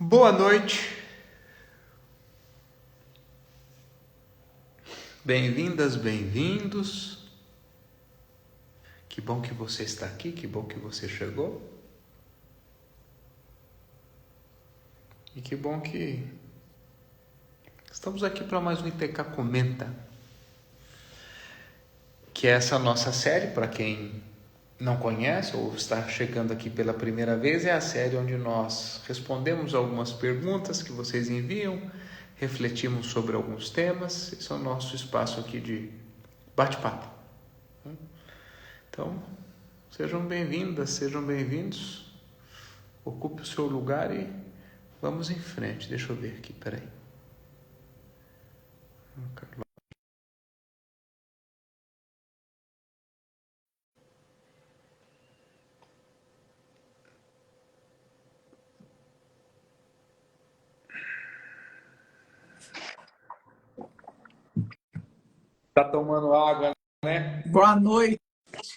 Boa noite, bem-vindas, bem-vindos. Que bom que você está aqui, que bom que você chegou. E que bom que estamos aqui para mais um ITK Comenta, que é essa nossa série, para quem não conhece ou está chegando aqui pela primeira vez, é a série onde nós respondemos algumas perguntas que vocês enviam, refletimos sobre alguns temas. Esse é o nosso espaço aqui de bate-papo. Então, sejam bem-vindas, sejam bem-vindos. Ocupe o seu lugar e vamos em frente. Deixa eu ver aqui, peraí. Tá tomando água, né? Boa noite.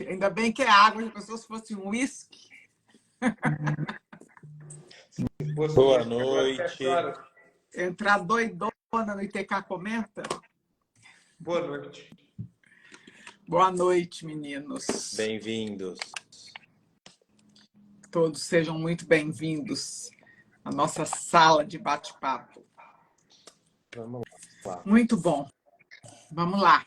Ainda bem que é água, já pensou se fosse um uísque? Boa noite. Entrar doidona no ITK Comenta? Boa noite. Boa noite, meninos. Bem-vindos. Todos sejam muito bem-vindos à nossa sala de bate-papo. Vamos lá. Muito bom. Vamos lá.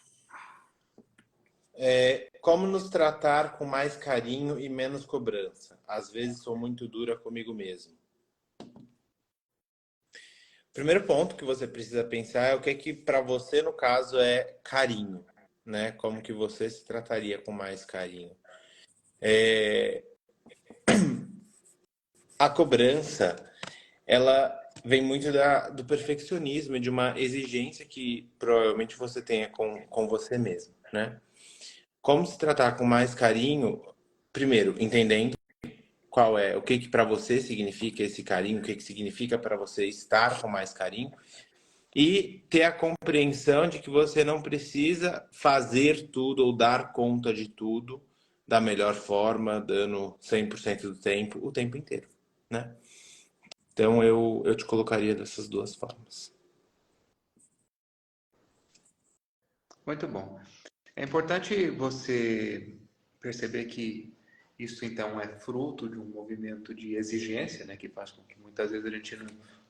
Como nos tratar com mais carinho e menos cobrança? Às vezes sou muito dura comigo mesmo. Primeiro ponto que você precisa pensar é o que para você, no caso, é carinho, né? Como que você se trataria com mais carinho? A cobrança, ela vem muito do perfeccionismo, de uma exigência que provavelmente você tenha com você mesmo, né? Como se tratar com mais carinho? Primeiro, entendendo o que para você significa esse carinho, o que significa para você estar com mais carinho, e ter a compreensão de que você não precisa fazer tudo ou dar conta de tudo da melhor forma, dando 100% do tempo, o tempo inteiro, né? Então eu te colocaria dessas duas formas. Muito bom. É importante você perceber que isso então é fruto de um movimento de exigência, né, que faz com que muitas vezes a gente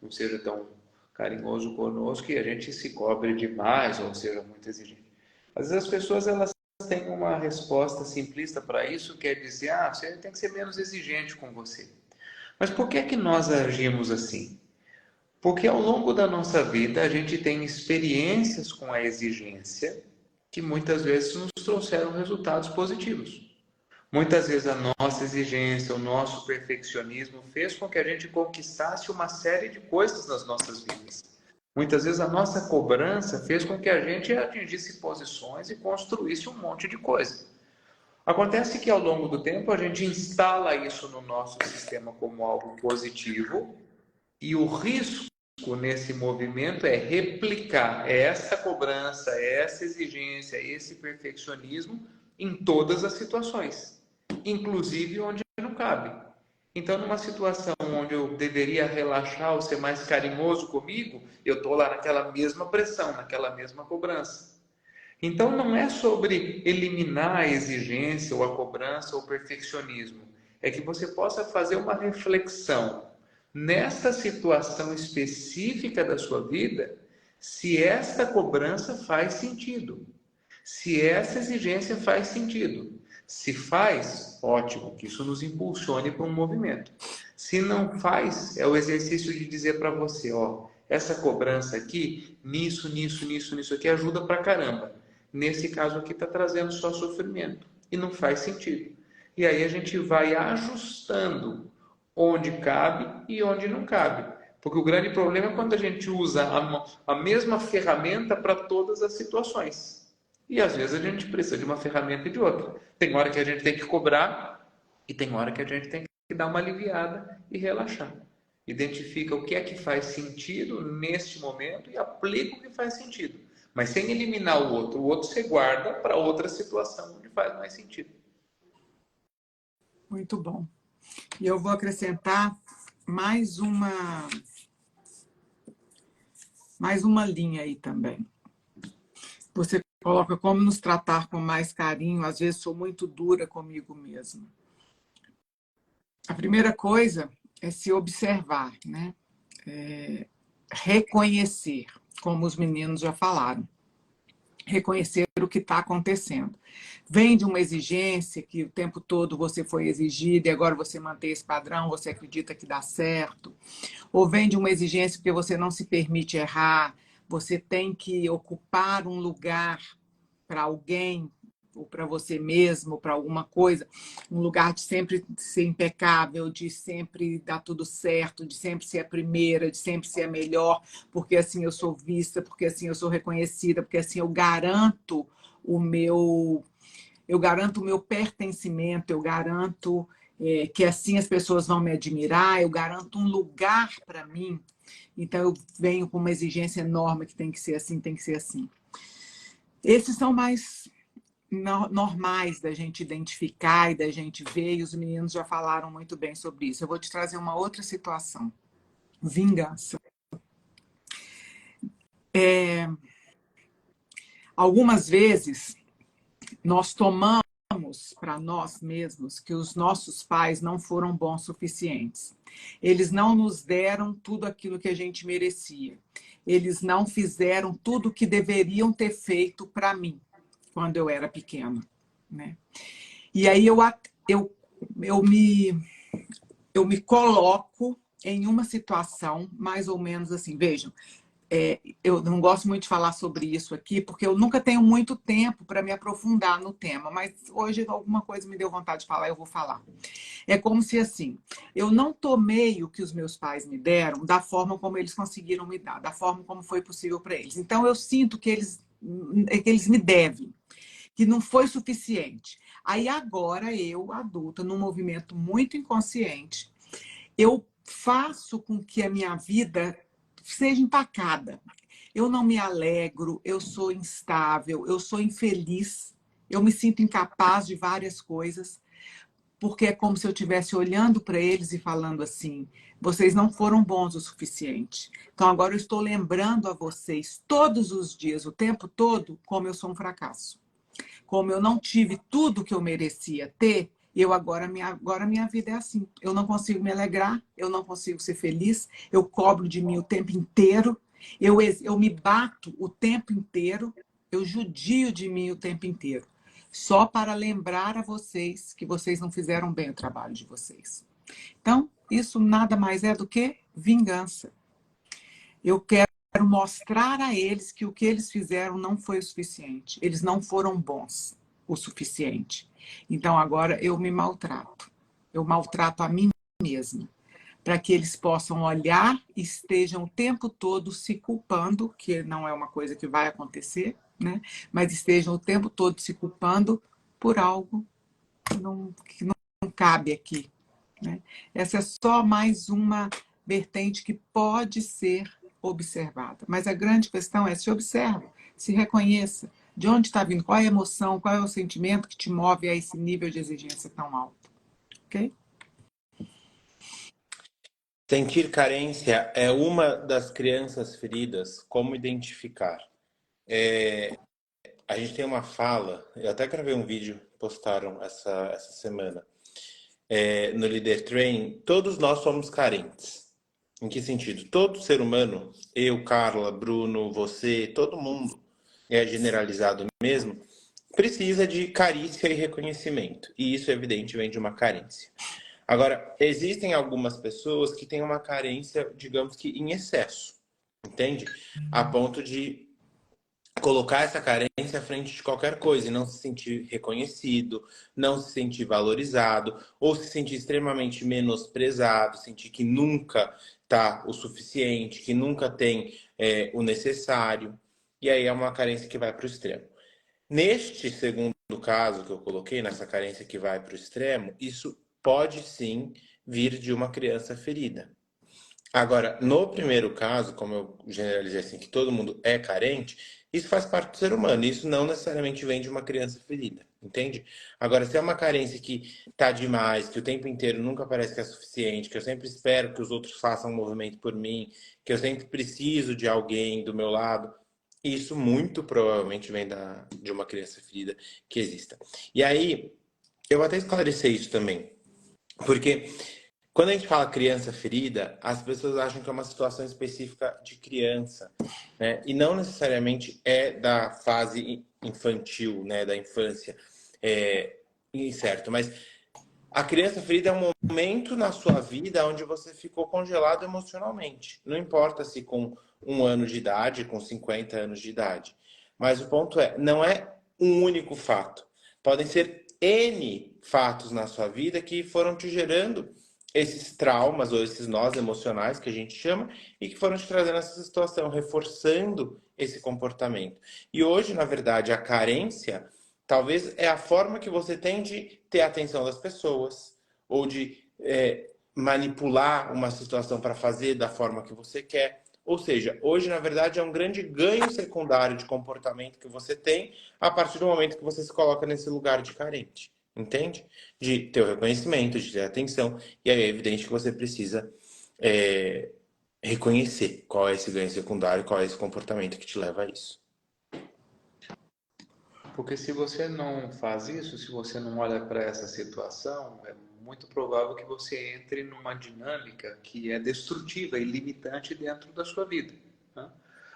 não seja tão carinhoso conosco e a gente se cobre demais ou seja muito exigente. Às vezes as pessoas elas têm uma resposta simplista para isso, que é dizer, você tem que ser menos exigente com você. Mas por que é que nós agimos assim? Porque ao longo da nossa vida a gente tem experiências com a exigência que muitas vezes nos trouxeram resultados positivos. Muitas vezes a nossa exigência, o nosso perfeccionismo fez com que a gente conquistasse uma série de coisas nas nossas vidas. Muitas vezes a nossa cobrança fez com que a gente atingisse posições e construísse um monte de coisa. Acontece que ao longo do tempo a gente instala isso no nosso sistema como algo positivo e o risco nesse movimento é replicar essa cobrança, essa exigência, esse perfeccionismo em todas as situações, inclusive onde não cabe. Então, numa situação onde eu deveria relaxar ou ser mais carinhoso comigo, eu estou lá naquela mesma pressão, naquela mesma cobrança. Então, não é sobre eliminar a exigência ou a cobrança ou o perfeccionismo. É que você possa fazer uma reflexão nessa situação específica da sua vida, se esta cobrança faz sentido, se essa exigência faz sentido. Se faz, ótimo, que isso nos impulsione para um movimento. Se não faz, é o exercício de dizer para você, essa cobrança aqui, nisso aqui ajuda pra caramba. Nesse caso aqui está trazendo só sofrimento e não faz sentido. E aí a gente vai ajustando onde cabe e onde não cabe. Porque o grande problema é quando a gente usa a mesma ferramenta para todas as situações. E às vezes a gente precisa de uma ferramenta e de outra. Tem hora que a gente tem que cobrar e tem hora que a gente tem que dar uma aliviada e relaxar. Identifica o que é que faz sentido neste momento e aplica o que faz sentido. Mas sem eliminar o outro. O outro você guarda para outra situação onde faz mais sentido. Muito bom. E eu vou acrescentar mais uma mais uma linha aí também. Você coloca como nos tratar com mais carinho, às vezes sou muito dura comigo mesma. A primeira coisa é se observar, né? Reconhecer, como os meninos já falaram. Reconhecer o que está acontecendo. Vem de uma exigência que o tempo todo você foi exigido e agora você mantém esse padrão, você acredita que dá certo. Ou vem de uma exigência porque você não se permite errar, você tem que ocupar um lugar para alguém, ou para você mesmo, para alguma coisa, um lugar de sempre ser impecável, de sempre dar tudo certo, de sempre ser a primeira, de sempre ser a melhor, porque assim eu sou vista, porque assim eu sou reconhecida, porque assim eu garanto o meu pertencimento, eu garanto que assim as pessoas vão me admirar, eu garanto um lugar para mim. Então eu venho com uma exigência enorme que tem que ser assim, tem que ser assim. Esses são mais normais da gente identificar e da gente ver, e os meninos já falaram muito bem sobre isso. Eu vou te trazer uma outra situação. Vingança. Algumas vezes, nós tomamos para nós mesmos que os nossos pais não foram bons o suficientes. Eles não nos deram tudo aquilo que a gente merecia. Eles não fizeram tudo o que deveriam ter feito para mim, quando eu era pequena, né? E aí eu me coloco em uma situação mais ou menos assim, vejam, eu não gosto muito de falar sobre isso aqui, porque eu nunca tenho muito tempo para me aprofundar no tema, mas hoje alguma coisa me deu vontade de falar, eu vou falar. É como se assim, eu não tomei o que os meus pais me deram da forma como eles conseguiram me dar, da forma como foi possível para eles. Então eu sinto que eles me devem, que não foi suficiente. Aí agora eu, adulta, num movimento muito inconsciente, eu faço com que a minha vida seja empacada. Eu não me alegro, eu sou instável, eu sou infeliz, eu me sinto incapaz de várias coisas, porque é como se eu estivesse olhando para eles e falando assim, vocês não foram bons o suficiente. Então agora eu estou lembrando a vocês todos os dias, o tempo todo, como eu sou um fracasso. Como eu não tive tudo que eu merecia ter, agora minha vida é assim. Eu não consigo me alegrar, eu não consigo ser feliz, eu cobro de mim o tempo inteiro, eu me bato o tempo inteiro, eu judio de mim o tempo inteiro. Só para lembrar a vocês que vocês não fizeram bem o trabalho de vocês. Então, isso nada mais é do que vingança. Eu quero mostrar a eles que o que eles fizeram não foi o suficiente. Eles não foram bons o suficiente. Então, agora eu me maltrato. Eu maltrato a mim mesma. Para que eles possam olhar e estejam o tempo todo se culpando, que não é uma coisa que vai acontecer, né? Mas estejam o tempo todo se culpando por algo que não cabe aqui, né? Essa é só mais uma vertente que pode ser observada. Mas a grande questão é se observe, se reconheça. De onde está vindo? Qual é a emoção? Qual é o sentimento que te move a esse nível de exigência tão alto? Ok? Sentir carência é uma das crianças feridas. Como identificar? A gente tem uma fala, eu até gravei um vídeo, postaram essa semana, no Leader Train, todos nós somos carentes. Em que sentido? Todo ser humano, eu, Carla, Bruno, você, todo mundo, é generalizado mesmo, precisa de carícia e reconhecimento. E isso, evidente, vem de uma carência. Agora, existem algumas pessoas que têm uma carência, digamos que em excesso, entende? A ponto de colocar essa carência à frente de qualquer coisa e não se sentir reconhecido, não se sentir valorizado, ou se sentir extremamente menosprezado, sentir que nunca está o suficiente, que nunca tem o necessário. E aí é uma carência que vai para o extremo. Neste segundo caso que eu coloquei, nessa carência que vai para o extremo, isso pode sim vir de uma criança ferida. Agora, no primeiro caso, como eu generalizei assim, que todo mundo é carente, isso faz parte do ser humano. Isso não necessariamente vem de uma criança ferida, entende? Agora, se é uma carência que tá demais, que o tempo inteiro nunca parece que é suficiente, que eu sempre espero que os outros façam um movimento por mim, que eu sempre preciso de alguém do meu lado, isso muito provavelmente vem de uma criança ferida que exista. E aí, eu vou até esclarecer isso também, porque quando a gente fala criança ferida, as pessoas acham que é uma situação específica de criança, né? E não necessariamente é da fase infantil, né? Da infância, certo? Mas a criança ferida é um momento na sua vida onde você ficou congelado emocionalmente. Não importa se com 1 ano de idade, com 50 anos de idade. Mas o ponto é, não é um único fato. Podem ser N fatos na sua vida que foram te gerando esses traumas ou esses nós emocionais que a gente chama e que foram te trazendo essa situação, reforçando esse comportamento. E hoje, na verdade, a carência talvez é a forma que você tem de ter a atenção das pessoas ou de manipular uma situação para fazer da forma que você quer. Ou seja, hoje, na verdade, é um grande ganho secundário de comportamento que você tem a partir do momento que você se coloca nesse lugar de carente. Entende? De ter o reconhecimento, de ter a atenção. E aí é evidente que você precisa reconhecer qual é esse ganho secundário, qual é esse comportamento que te leva a isso. Porque se você não faz isso, se você não olha para essa situação, é muito provável que você entre numa dinâmica que é destrutiva e limitante dentro da sua vida, né?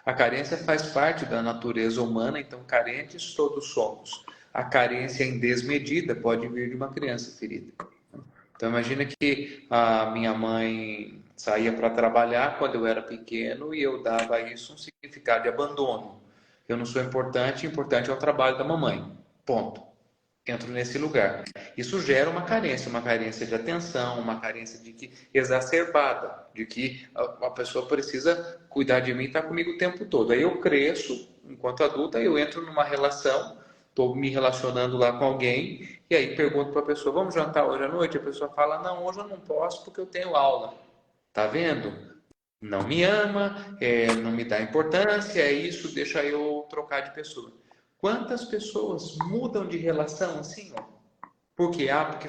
A carência faz parte da natureza humana, então carentes todos somos. A carência em desmedida pode vir de uma criança ferida. Então imagina que a minha mãe saía para trabalhar quando eu era pequeno e eu dava a isso um significado de abandono. Eu não sou importante, importante é o trabalho da mamãe. Ponto. Entro nesse lugar. Isso gera uma carência de atenção, uma carência de que exacerbada, de que a pessoa precisa cuidar de mim e estar comigo o tempo todo. Aí eu cresço, enquanto adulta, eu entro numa relação, estou me relacionando lá com alguém, e aí pergunto para a pessoa, vamos jantar hoje à noite? A pessoa fala, não, hoje eu não posso porque eu tenho aula. Tá vendo? Não me ama, não me dá importância, é isso, deixa eu trocar de pessoa. Quantas pessoas mudam de relação assim, ó? Por quê? Ah, porque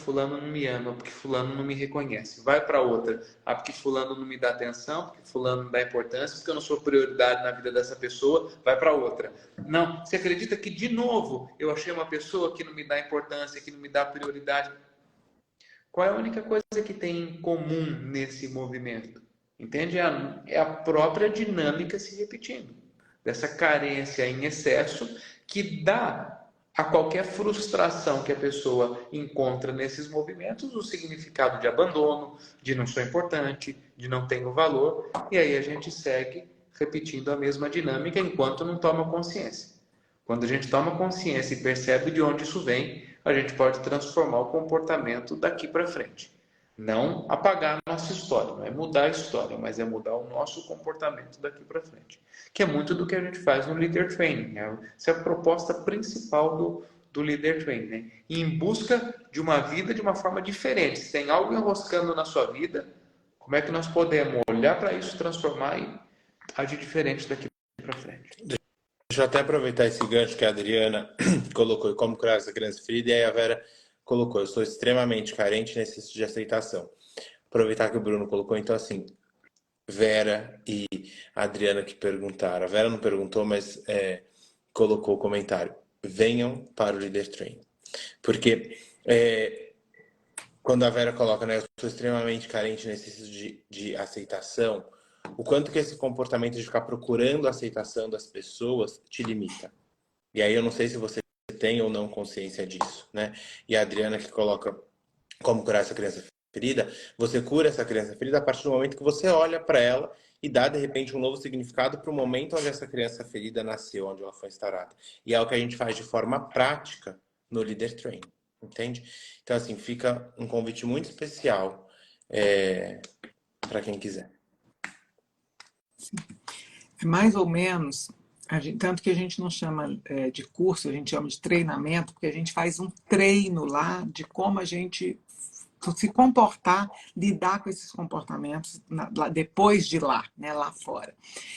fulano não me ama, porque fulano não me reconhece. Vai para outra. Ah, porque fulano não me dá atenção, porque fulano não dá importância, porque eu não sou prioridade na vida dessa pessoa, vai para outra. Não, você acredita que de novo eu achei uma pessoa que não me dá importância, que não me dá prioridade? Qual é a única coisa que tem em comum nesse movimento? Entende? É a própria dinâmica se repetindo. Dessa carência em excesso que dá a qualquer frustração que a pessoa encontra nesses movimentos o significado de abandono, de não sou importante, de não tenho valor. E aí a gente segue repetindo a mesma dinâmica enquanto não toma consciência. Quando a gente toma consciência e percebe de onde isso vem, a gente pode transformar o comportamento daqui para frente. Não apagar a nossa história, não é mudar a história, mas é mudar o nosso comportamento daqui para frente. Que é muito do que a gente faz no Leader Training, né? Essa é a proposta principal do Leader Training, né? E em busca de uma vida de uma forma diferente. Se tem algo enroscando na sua vida, como é que nós podemos olhar para isso, transformar e agir diferente daqui para frente? Deixa eu até aproveitar esse gancho que a Adriana colocou, como curar essa criança ferida, e aí a Vera colocou, eu sou extremamente carente nesse de aceitação. Aproveitar que o Bruno colocou, então assim, Vera e a Adriana que perguntaram. A Vera não perguntou, mas colocou o comentário. Venham para o Leader Training. Porque quando a Vera coloca, né, eu sou extremamente carente nesse de aceitação, o quanto que esse comportamento de ficar procurando a aceitação das pessoas te limita. E aí eu não sei se você tem ou não consciência disso, né? E a Adriana que coloca como curar essa criança ferida, você cura essa criança ferida a partir do momento que você olha para ela e dá, de repente, um novo significado para o momento onde essa criança ferida nasceu, onde ela foi instaurada. E é o que a gente faz de forma prática no Leader Training, entende? Então, assim, fica um convite muito especial para quem quiser. É mais ou menos, tanto que a gente não chama de curso, a gente chama de treinamento, porque a gente faz um treino lá de como a gente se comportar, lidar com esses comportamentos depois de lá, né, lá fora.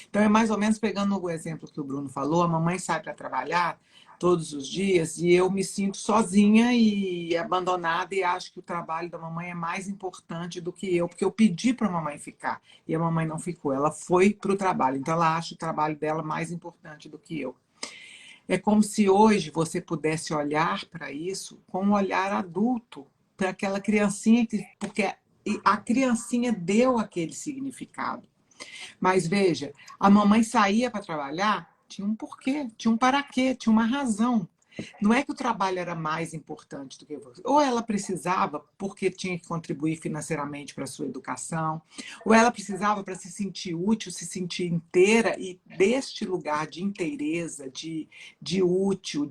Então é mais ou menos pegando o exemplo que o Bruno falou, a mamãe sai para trabalhar, todos os dias, e eu me sinto sozinha e abandonada e acho que o trabalho da mamãe é mais importante do que eu, porque eu pedi para a mamãe ficar e a mamãe não ficou, ela foi para o trabalho, então ela acha o trabalho dela mais importante do que eu. É como se hoje você pudesse olhar para isso com um olhar adulto, para aquela criancinha, porque a criancinha deu aquele significado. Mas veja, a mamãe saía para trabalhar, tinha um porquê, tinha um para quê, tinha uma razão. Não é que o trabalho era mais importante do que você. Ou ela precisava porque tinha que contribuir financeiramente para a sua educação, ou ela precisava para se sentir útil, se sentir inteira, e deste lugar de inteireza, de útil,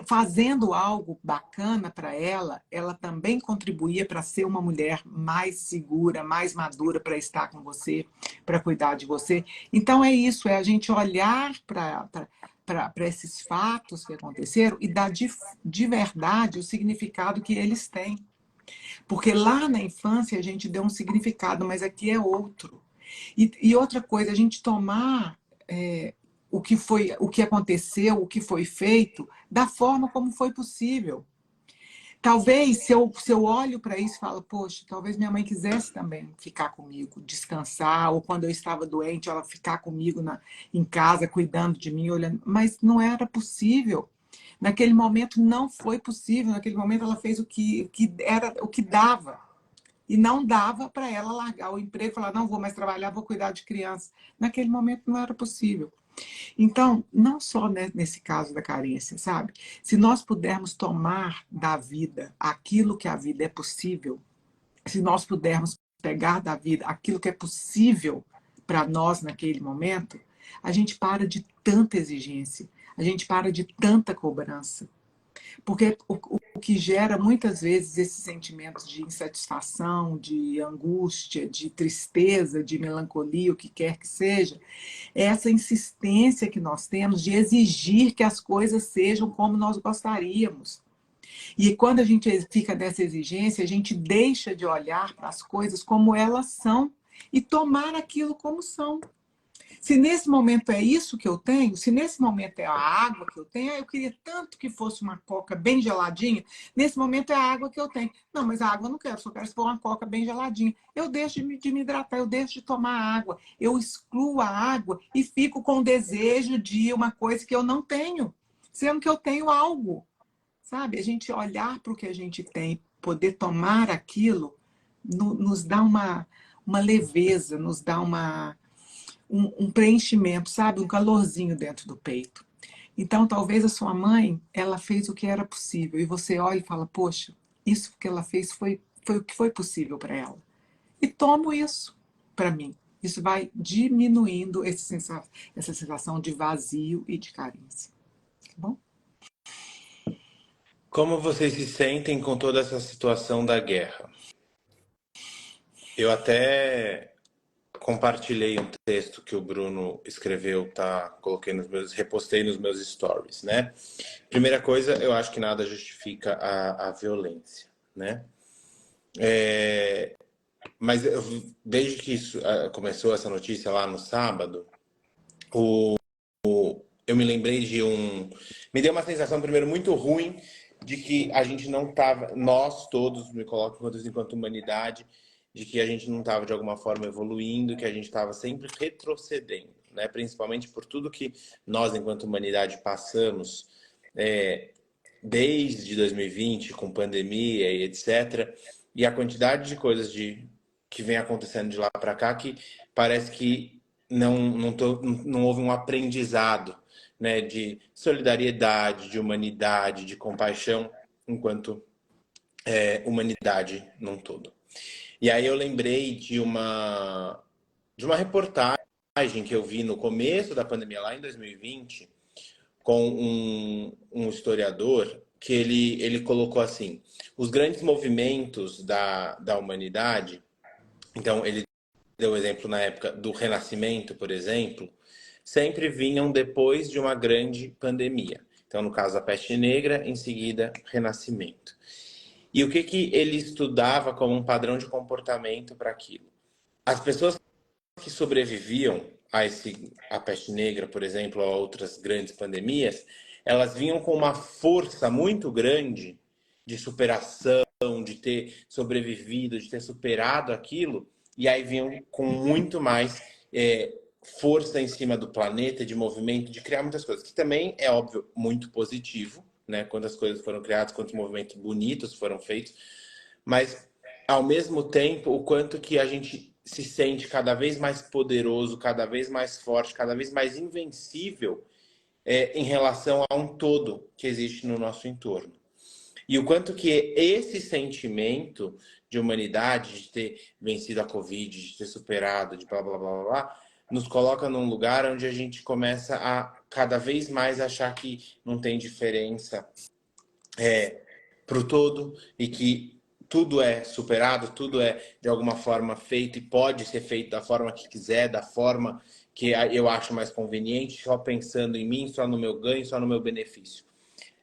fazendo algo bacana para ela, ela também contribuía para ser uma mulher mais segura, mais madura para estar com você, para cuidar de você. Então é isso, é a gente olhar para esses fatos que aconteceram e dar de verdade o significado que eles têm. Porque lá na infância a gente deu um significado, mas aqui é outro. E outra coisa, a gente tomar o que aconteceu, o que foi feito, da forma como foi possível. Talvez, se eu olho para isso e falo, poxa, talvez minha mãe quisesse também ficar comigo, descansar, ou quando eu estava doente, ela ficar comigo em casa, cuidando de mim, olhando. Mas não era possível. Naquele momento não foi possível. Naquele momento ela fez o que dava. E não dava para ela largar o emprego e falar, não vou mais trabalhar, vou cuidar de criança. Naquele momento não era possível. Então, não só nesse caso da carência, sabe? Se nós pudermos tomar da vida aquilo que a vida é possível, se nós pudermos pegar da vida aquilo que é possível para nós naquele momento, a gente para de tanta exigência, a gente para de tanta cobrança. Porque o que gera muitas vezes esses sentimentos de insatisfação, de angústia, de tristeza, de melancolia, o que quer que seja, é essa insistência que nós temos de exigir que as coisas sejam como nós gostaríamos. E quando a gente fica nessa exigência, a gente deixa de olhar para as coisas como elas são e tomar aquilo como são. Se nesse momento é isso que eu tenho, se nesse momento é a água que eu tenho, eu queria tanto que fosse uma coca bem geladinha, nesse momento é a água que eu tenho. Não, mas a água eu não quero, só quero se for uma coca bem geladinha. Eu deixo de me hidratar, eu deixo de tomar água, eu excluo a água e fico com o desejo de uma coisa que eu não tenho, sendo que eu tenho algo. Sabe? A gente olhar para o que a gente tem, poder tomar aquilo, nos dá uma leveza, nos dá um preenchimento, sabe? Um calorzinho dentro do peito. Então, talvez a sua mãe, ela fez o que era possível. E você olha e fala, poxa, isso que ela fez foi o que foi possível para ela. E tomo isso para mim. Isso vai diminuindo essa sensação de vazio e de carência. Tá bom? Como vocês se sentem com toda essa situação da guerra? Eu até compartilhei um texto que o Bruno escreveu, tá? Repostei nos meus stories, né? Primeira coisa, eu acho que nada justifica a violência, né? Mas desde que começou essa notícia lá no sábado, eu me lembrei me deu uma sensação primeiro muito ruim de que a gente não estava, nós todos, me coloco enquanto humanidade, de que a gente não estava de alguma forma evoluindo, que a gente estava sempre retrocedendo, né? Principalmente por tudo que nós enquanto humanidade passamos desde 2020, com pandemia e etc. E a quantidade de coisas que vem acontecendo de lá para cá que parece que não houve um aprendizado, né, de solidariedade, de humanidade, de compaixão, enquanto humanidade num todo. E aí eu lembrei de uma reportagem que eu vi no começo da pandemia, lá em 2020, com um historiador, que ele colocou assim, os grandes movimentos da humanidade, então ele deu o exemplo na época do Renascimento, por exemplo, sempre vinham depois de uma grande pandemia. Então, no caso, a peste negra, em seguida, Renascimento. E o que ele estudava como um padrão de comportamento para aquilo? As pessoas que sobreviviam a peste negra, por exemplo, ou a outras grandes pandemias, elas vinham com uma força muito grande de superação, de ter sobrevivido, de ter superado aquilo, e aí vinham com muito mais força em cima do planeta, de movimento, de criar muitas coisas, que também é, óbvio, muito positivo, né? Quantas coisas foram criadas, quantos movimentos bonitos foram feitos, mas, ao mesmo tempo, o quanto que a gente se sente cada vez mais poderoso, cada vez mais forte, cada vez mais invencível em relação a um todo que existe no nosso entorno. E o quanto que esse sentimento de humanidade, de ter vencido a Covid, de ter superado, de blá, blá, blá, blá, blá, nos coloca num lugar onde a gente começa a cada vez mais achar que não tem diferença para o todo e que tudo é superado, tudo é de alguma forma feito e pode ser feito da forma que quiser, da forma que eu acho mais conveniente, só pensando em mim, só no meu ganho, só no meu benefício.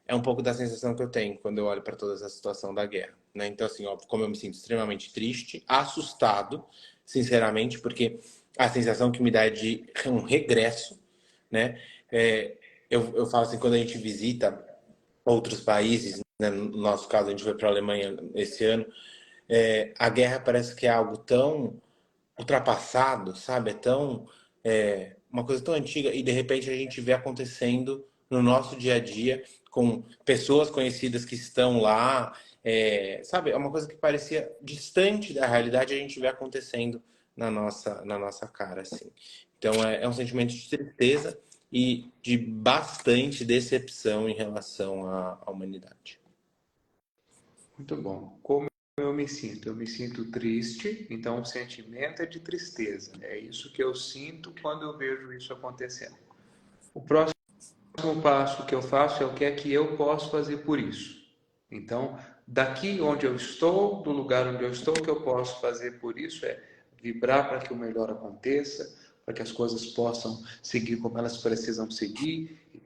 É um pouco da sensação que eu tenho quando eu olho para toda essa situação da guerra, né? Então, assim, óbvio, como eu me sinto extremamente triste, assustado, sinceramente, porque a sensação que me dá é de um regresso, né? Eu falo assim, quando a gente visita outros países, né? No nosso caso, a gente foi para a Alemanha esse ano, a guerra parece que é algo tão ultrapassado, sabe? Uma coisa tão antiga e de repente a gente vê acontecendo no nosso dia a dia com pessoas conhecidas que estão lá, sabe? É uma coisa que parecia distante da realidade, a gente vê acontecendo na nossa cara, assim. Então é um sentimento de tristeza e de bastante decepção em relação à humanidade. Muito bom. Como eu me sinto? Eu me sinto triste, então o sentimento é de tristeza. É isso que eu sinto quando eu vejo isso acontecendo. O próximo passo que eu faço é o que é que eu posso fazer por isso. Então, daqui onde eu estou, do lugar onde eu estou, o que eu posso fazer por isso é vibrar para que o melhor aconteça, para que as coisas possam seguir como elas precisam seguir e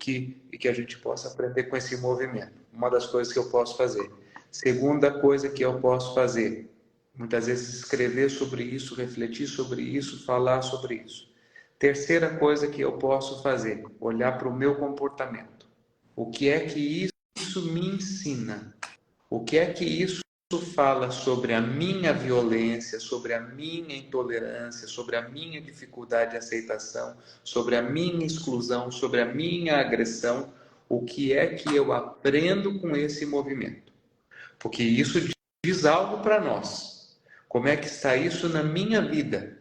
que a gente possa aprender com esse movimento. Uma das coisas que eu posso fazer. Segunda coisa que eu posso fazer, muitas vezes escrever sobre isso, refletir sobre isso, falar sobre isso. Terceira coisa que eu posso fazer, olhar para o meu comportamento. O que é que isso me ensina? O que é que isso fala sobre a minha violência, sobre a minha intolerância, sobre a minha dificuldade de aceitação, sobre a minha exclusão, sobre a minha agressão? O que é que eu aprendo com esse movimento? Porque isso diz algo para nós. Como é que está isso na minha vida?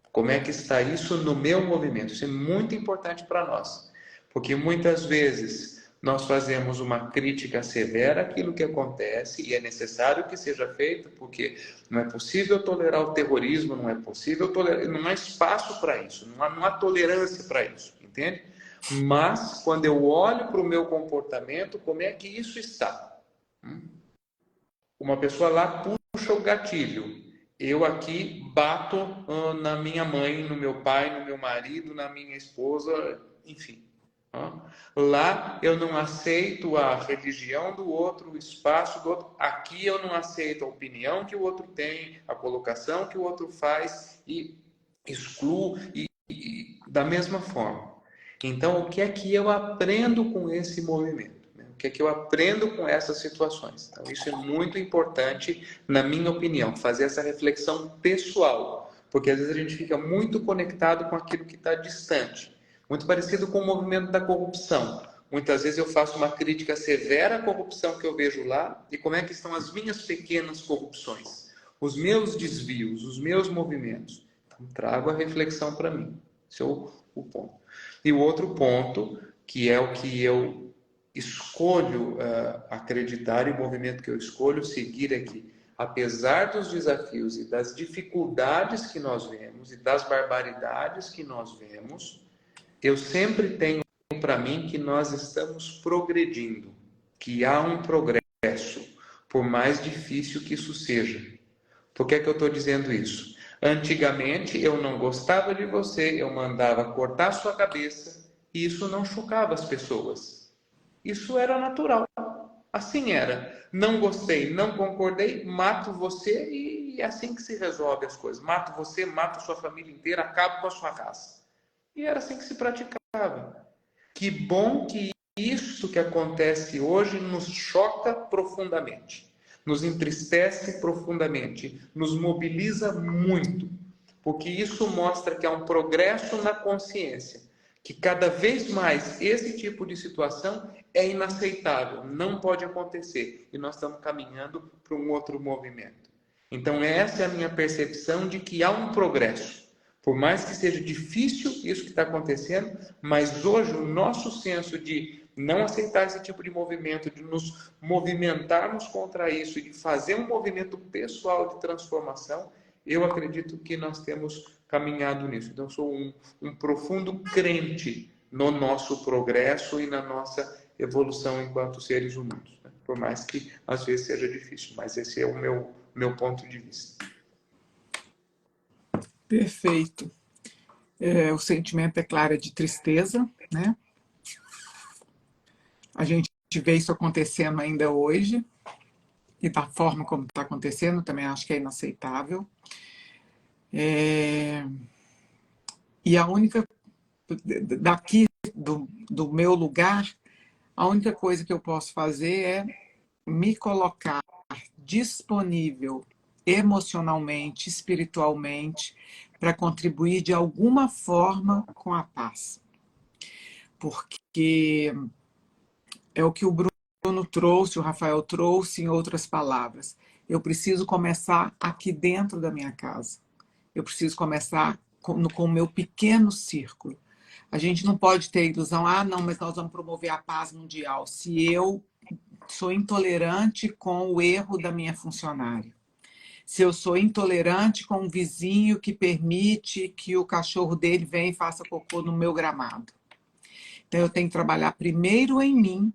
Como é que está isso no meu movimento? Isso é muito importante para nós. Porque muitas vezes nós fazemos uma crítica severa àquilo que acontece e é necessário que seja feito, porque não é possível tolerar o terrorismo, não é possível tolerar, não há espaço para isso, não há tolerância para isso, entende? Mas quando eu olho para o meu comportamento, como é que isso está? Uma pessoa lá puxa o gatilho. Eu aqui bato na minha mãe, no meu pai, no meu marido, na minha esposa, enfim. Lá eu não aceito a religião do outro, o espaço do outro. Aqui eu não aceito a opinião que o outro tem, a colocação que o outro faz e excluo e da mesma forma. Então, o que é que eu aprendo com esse movimento? O que é que eu aprendo com essas situações? Então, isso é muito importante, na minha opinião, fazer essa reflexão pessoal, porque às vezes a gente fica muito conectado com aquilo que está distante, muito parecido com o movimento da corrupção. Muitas vezes eu faço uma crítica severa à corrupção que eu vejo lá e como é que estão as minhas pequenas corrupções, os meus desvios, os meus movimentos. Então, trago a reflexão para mim. Esse é o ponto. E o outro ponto, que é o que eu escolho acreditar e o movimento que eu escolho seguir é que, apesar dos desafios e das dificuldades que nós vemos e das barbaridades que nós vemos, eu sempre tenho para mim que nós estamos progredindo, que há um progresso, por mais difícil que isso seja. Por que é que eu estou dizendo isso? Antigamente eu não gostava de você, eu mandava cortar sua cabeça e isso não chocava as pessoas. Isso era natural. Assim era. Não gostei, não concordei, mato você e é assim que se resolve as coisas. Mato você, mato sua família inteira, acabo com a sua raça. E era assim que se praticava. Que bom que isso que acontece hoje nos choca profundamente, nos entristece profundamente, nos mobiliza muito, porque isso mostra que há um progresso na consciência, que cada vez mais esse tipo de situação é inaceitável, não pode acontecer, e nós estamos caminhando para um outro movimento. Então essa é a minha percepção de que há um progresso. Por mais que seja difícil isso que está acontecendo, mas hoje o nosso senso de não aceitar esse tipo de movimento, de nos movimentarmos contra isso e de fazer um movimento pessoal de transformação, eu acredito que nós temos caminhado nisso. Então, eu sou um profundo crente no nosso progresso e na nossa evolução enquanto seres humanos, né? Por mais que às vezes seja difícil, mas esse é o meu ponto de vista. Perfeito. O sentimento, é claro, é de tristeza, né? A gente vê isso acontecendo ainda hoje, e da forma como está acontecendo, também acho que é inaceitável. E a única, daqui do meu lugar, a única coisa que eu posso fazer é me colocar disponível emocionalmente, espiritualmente, para contribuir de alguma forma com a paz. Porque é o que o Bruno trouxe, o Rafael trouxe, em outras palavras. Eu preciso começar aqui dentro da minha casa. Eu preciso começar com o meu pequeno círculo. A gente não pode ter ilusão, não, mas nós vamos promover a paz mundial. Se eu sou intolerante com o erro da minha funcionária, se eu sou intolerante com um vizinho que permite que o cachorro dele venha e faça cocô no meu gramado. Então, eu tenho que trabalhar primeiro em mim,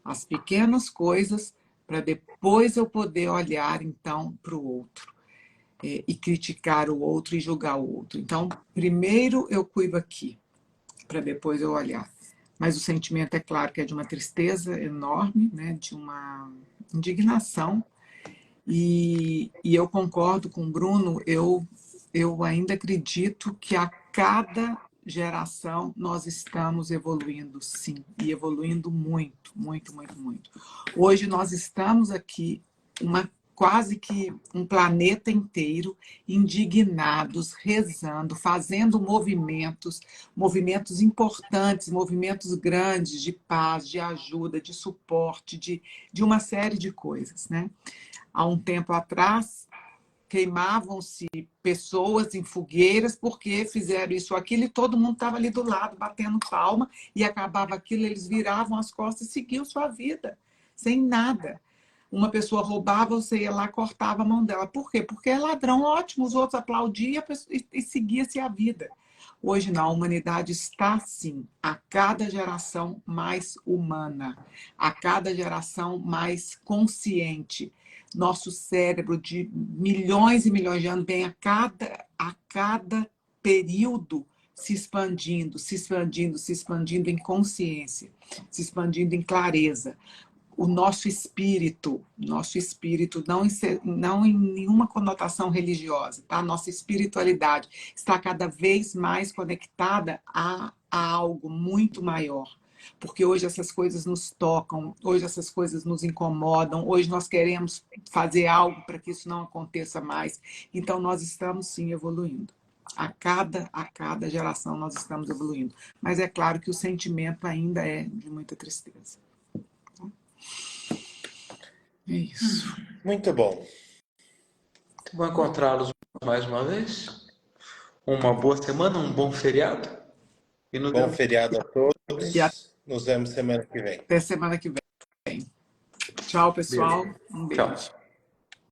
as pequenas coisas, para depois eu poder olhar, então, para o outro. E criticar o outro e julgar o outro. Então, primeiro eu cuido aqui, para depois eu olhar. Mas o sentimento, é claro, que é de uma tristeza enorme, né? De uma indignação. E eu concordo com o Bruno, eu ainda acredito que a cada geração nós estamos evoluindo, sim, e evoluindo muito, muito, muito, muito. Hoje nós estamos aqui, quase que um planeta inteiro, indignados, rezando, fazendo movimentos importantes, movimentos grandes de paz, de ajuda, de suporte, de uma série de coisas, né? Há um tempo atrás, queimavam-se pessoas em fogueiras porque fizeram isso ou aquilo e todo mundo estava ali do lado, batendo palma, e acabava aquilo, eles viravam as costas e seguiam sua vida, sem nada. Uma pessoa roubava, você ia lá, cortava a mão dela. Por quê? Porque é ladrão, ótimo, os outros aplaudiam e seguia-se a vida. Hoje não, a humanidade está, sim, a cada geração mais humana, a cada geração mais consciente. Nosso cérebro de milhões e milhões de anos vem a cada período se expandindo, se expandindo, se expandindo em consciência, se expandindo em clareza. O nosso espírito não em nenhuma conotação religiosa, tá? Nossa espiritualidade está cada vez mais conectada a algo muito maior. Porque hoje essas coisas nos tocam, hoje essas coisas nos incomodam, hoje nós queremos fazer algo para que isso não aconteça mais. Então, nós estamos, sim, evoluindo. A cada geração nós estamos evoluindo. Mas é claro que o sentimento ainda é de muita tristeza. É isso. Muito bom. Vou encontrá-los mais uma vez. Uma boa semana, um bom feriado. E bom feriado a todos. Nos vemos semana que vem. Até semana que vem. Tchau, pessoal. Beijo. Um beijo. Tchau.